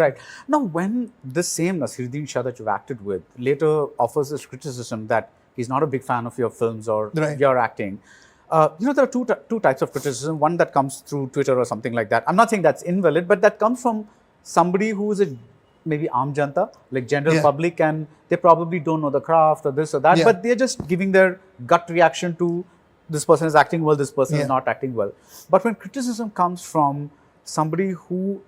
Right. Now, when this same Naseeruddin Shah that you've acted with later offers this criticism that he's not a big fan of your films or your acting, there are two types of criticism. One that comes through Twitter or something like that. I'm not saying that's invalid, but that comes from somebody who is maybe Aam Janta, like general public, and they probably don't know the craft or this or that, but they're just giving their gut reaction to this person is acting well, this person is not acting well. But when criticism comes from somebody who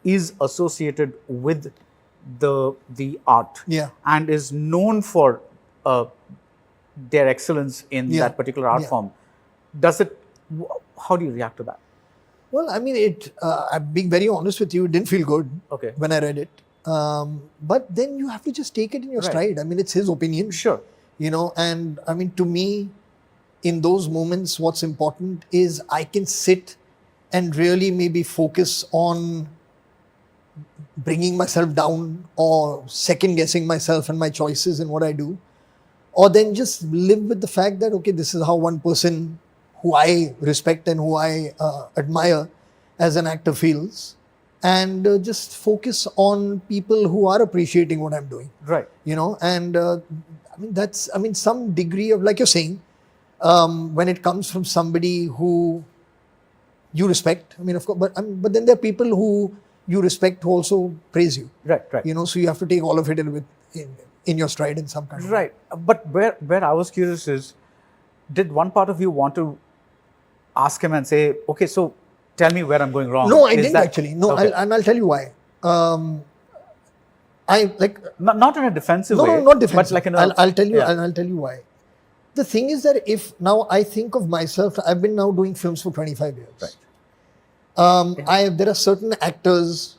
is associated with the art and is known for their excellence in that particular art form, how do you react to that? Well, I mean, I'm being very honest with you, it didn't feel good when I read it. But then you have to just take it in your stride. I mean, it's his opinion. Sure. And I mean, to me, in those moments, what's important is I can sit and really maybe focus on bringing myself down or second guessing myself and my choices in what I do. Or then just live with the fact that, okay, this is how one person who I respect and who I admire as an actor feels. And just focus on people who are appreciating what I'm doing. Right. And I mean, some degree of, like you're saying, when it comes from somebody who you respect, I mean, of course, but then there are people who you respect who also praise you. Right. So you have to take all of it in your stride in some kind of way. Right. But where I was curious is, did one part of you want to ask him and say, okay, so tell me where I'm going wrong? No, I didn't actually. No, okay. I'll tell you why. Not in a defensive way. No, not defensive. But I'll tell you. I'll tell you why. The thing is that if now I think of myself, I've been now doing films for 25 years. Right. There are certain actors,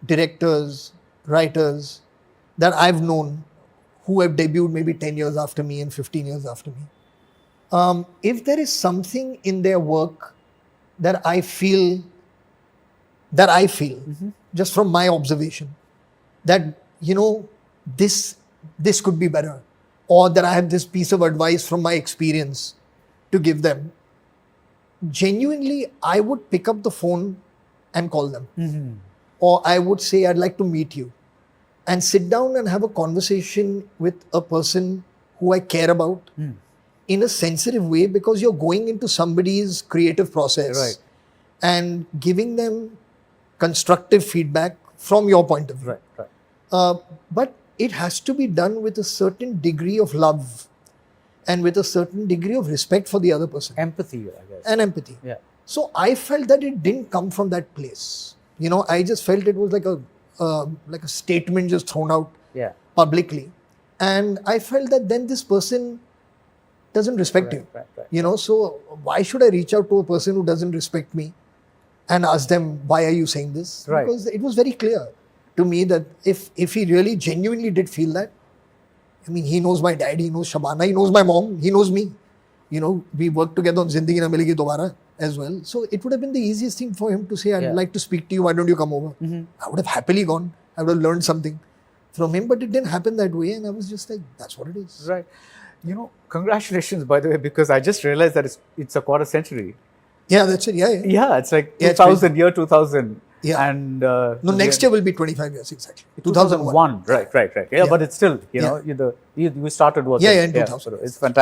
directors, writers that I've known who have debuted maybe 10 years after me and 15 years after me. If there is something in their work that I feel, just from my observation, that, this could be better, or that I have this piece of advice from my experience to give them, genuinely, I would pick up the phone and call them. Or I would say, I'd like to meet you and sit down and have a conversation with a person who I care about in a sensitive way, because you're going into somebody's creative process and giving them constructive feedback from your point of view. But it has to be done with a certain degree of love and with a certain degree of respect for the other person. Empathy, I guess. And empathy. Yeah. So I felt that it didn't come from that place. I just felt it was like a statement just thrown out publicly. And I felt that then this person doesn't respect you. Right. So why should I reach out to a person who doesn't respect me and ask them, why are you saying this? Right. Because it was very clear to me that if he really genuinely did feel that, I mean, he knows my dad, he knows Shabana, he knows my mom, he knows me. We worked together on Zindagi Na Milegi Dobara as well. So it would have been the easiest thing for him to say, I'd like to speak to you, why don't you come over? I would have happily gone. I would have learned something from him, but it didn't happen that way. And I was just like, that's what it is. Right. Congratulations, by the way, because I just realized that it's a quarter century. Yeah, that's it. Yeah, it's like 2000, year 2000. Yeah. And next year will be 25 years exactly. 2001. Right. Yeah, but it's still, you started working. Yeah, in 2000. So it's fantastic.